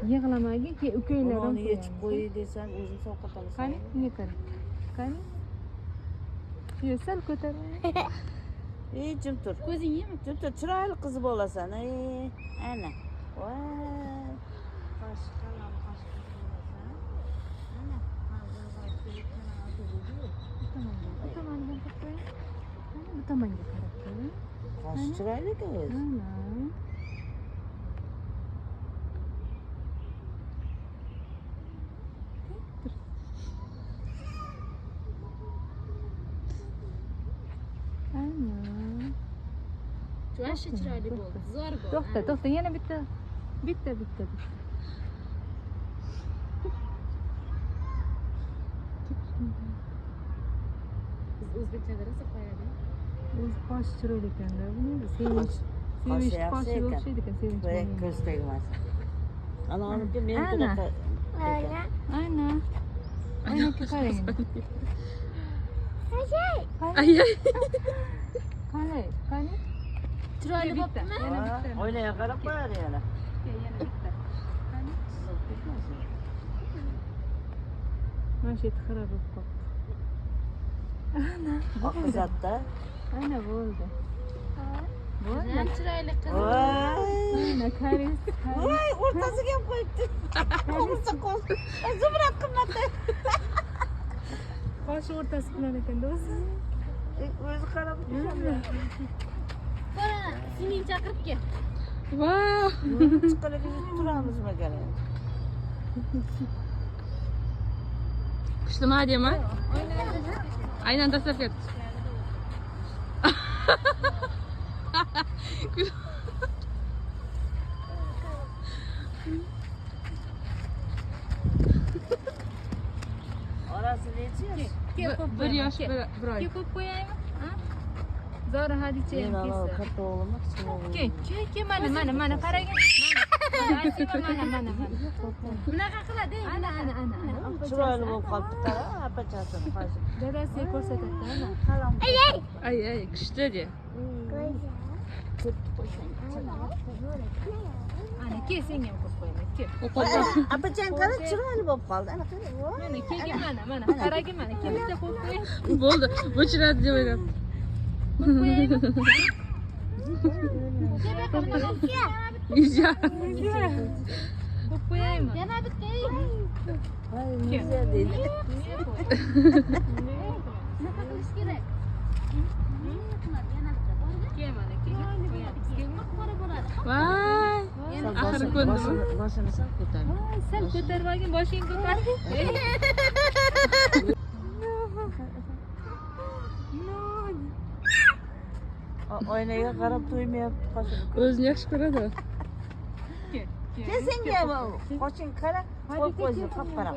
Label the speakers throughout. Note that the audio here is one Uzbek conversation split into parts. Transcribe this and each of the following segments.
Speaker 1: Yig'lamagin, keyin ukanglardan
Speaker 2: Onu yechib qo'y desam, o'zim sovqotaman.
Speaker 1: Qani, unga qara. Qani. Yo, sal ko'tar.
Speaker 2: Jim tur.
Speaker 3: Ko'zing yemi?
Speaker 2: Jim tur, chiroyli qiz bo'lasan. Ana. Voy. Qosh qalam, qosh bo'lasan. Ana,
Speaker 1: Bu tomonga qo'y. Bu tomonga qarab qo'y.
Speaker 2: qosh chiroyli-ku o'zi.
Speaker 1: Ana.
Speaker 3: Juashi chiroyli bo'ldi. Zo'r bo'ldi.
Speaker 1: To'xta, yana bitta. Bitta.
Speaker 3: Biz o'zbekchada rosa qo'yadi.
Speaker 1: O'zi qosh chiroyli ekanda. Buni
Speaker 2: Qosh
Speaker 1: sevish
Speaker 2: yaxshi
Speaker 1: qoshi
Speaker 2: ekan.
Speaker 1: o'xshaydi ekan, sevinch.
Speaker 2: Voy, ko'z tegmas. Ana oniki men
Speaker 1: Ana.
Speaker 2: bunaqa.
Speaker 1: Ana. Oynakka qarang.
Speaker 3: Ayay.
Speaker 1: Qani?
Speaker 3: Chiroyli
Speaker 1: Bitta,
Speaker 3: bo'ptimi?
Speaker 1: yana bitta.
Speaker 2: O'ynaga qarab qo'yadi yana.
Speaker 1: Yana bitta. Qani? Mana shu yerda xira bo'lib qoldi. Ana.
Speaker 2: Oqizatda.
Speaker 1: Ana bo'ldi.
Speaker 3: Ham chiroyli qiz.
Speaker 2: Voy.
Speaker 1: Ana karis.
Speaker 2: Voy, o'rtasiga ham qo'yibdi. O'rta qo'l. Zumrad qimmatda.
Speaker 1: Qoshi o'rtasi bilan ekanda o'zi.
Speaker 2: O'zi qarab turadi.
Speaker 3: Qora, singling chaqirib kel.
Speaker 1: Vau!
Speaker 2: Chiqarib turamizmi kerak?
Speaker 4: Qishdimi deyman? Aynan tashlab ketdi.
Speaker 2: Orasi necha yosh?
Speaker 4: Bir yosh, bir oy.
Speaker 1: Ko'p qo'yaymi? Zora hadicha
Speaker 2: Men
Speaker 1: ham
Speaker 2: ana
Speaker 1: kelsa.
Speaker 2: katta o'g'limni kichkina o'g'lim.
Speaker 1: Ke, mana qaragin. Mana.
Speaker 3: Bunaqa qiladi.
Speaker 1: Ana.
Speaker 2: Chiroyli bo'lib qolibdi, qara, apachasini qo'ysin.
Speaker 1: Dadasiga ko'rsatadi, ana.
Speaker 2: Qalam.
Speaker 4: Ay, qishda de.
Speaker 2: Chepni qo'ysang.
Speaker 1: Ana, ke senga ham qo'yib qo'yaman, ke.
Speaker 2: Apachang qara, chiroyli bo'lib qoldi. Ana qara.
Speaker 1: Mana, kega mana. Qaragin mana, ke bitta qo'yib qo'yay.
Speaker 4: Bo'ldi, bo'chiradi deb o'ylab.
Speaker 1: Qo'yib qo'yaymi?
Speaker 4: Ija.
Speaker 1: Qo'yib qo'yaymi?
Speaker 3: Yana bitta.
Speaker 2: Voy, nega deydi.
Speaker 3: Nima qilish kerak? Yana bitta bormi?
Speaker 1: Ke mana, kega qo'yamiz.
Speaker 3: Qora bo'ladi.
Speaker 4: Voy. Axir ko'ndimi?
Speaker 2: Boshini sal ko'tar.
Speaker 1: Sal ko'tarib olgin, boshingni ko'tar.
Speaker 2: Oynaga qarab to'ymayapti qoshini.
Speaker 4: O'zini yaxshi ko'radi.
Speaker 2: Ke senga qoshing qara, qo'y qo'ysin, qap-qara.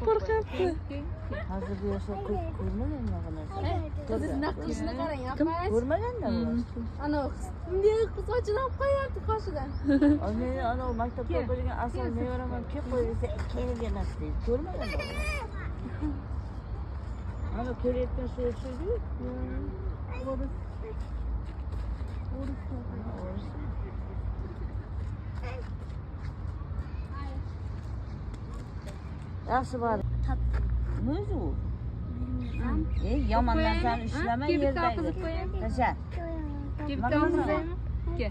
Speaker 4: Qo'rqyapti.
Speaker 2: Hozirgi yoshlar ko'rmagan bunaqa narsa.
Speaker 3: Qizning qilishini qarang,
Speaker 2: Ko'rmaganda bu.
Speaker 3: ana bunday sochini olib qo'yapti qoshidan.
Speaker 2: Men ana maktabda o'qigan asal nevaramam kelib qo'y desa, kelgan narsa deydi. Ko'rmaganda bu. Ana ko'rayotgan shu o'xshaydi-ku. Yaxshi bor. Nima u? Yomon narsani ushlama yerdagi. Tasha.
Speaker 1: Ke bitta olqizaymi? Ke.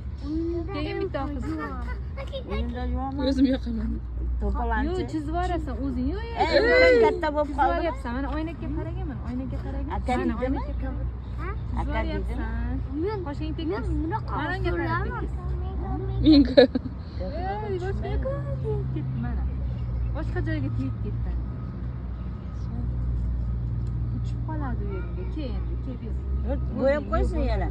Speaker 1: Ke bitta olqiz.
Speaker 2: O'yinda yo'qmi?
Speaker 4: O'zim yoqaman.
Speaker 2: To'palanchi.
Speaker 1: Yo, chizib yuborasan o'zing. Yo,
Speaker 2: Sen katta bo'lib
Speaker 1: chizib
Speaker 2: qolding.
Speaker 1: yuboryapsan. Mana oynaga qaragin, mana oynaga qaragin.
Speaker 2: Aka
Speaker 1: Mana
Speaker 2: deydimi?
Speaker 1: oynaga qaragin.
Speaker 2: Aka deydimi?
Speaker 1: Yuboryapsan. Qoshing tekis. Mana unga qarab tekis.
Speaker 4: Menga.
Speaker 1: Boshqa yoqqa ketdi mana. Boshqa joyga tegib ketdi. Uchib qoladi u yerga. Ke endi, ke biz.
Speaker 2: Bo'yab qo'ysin yana.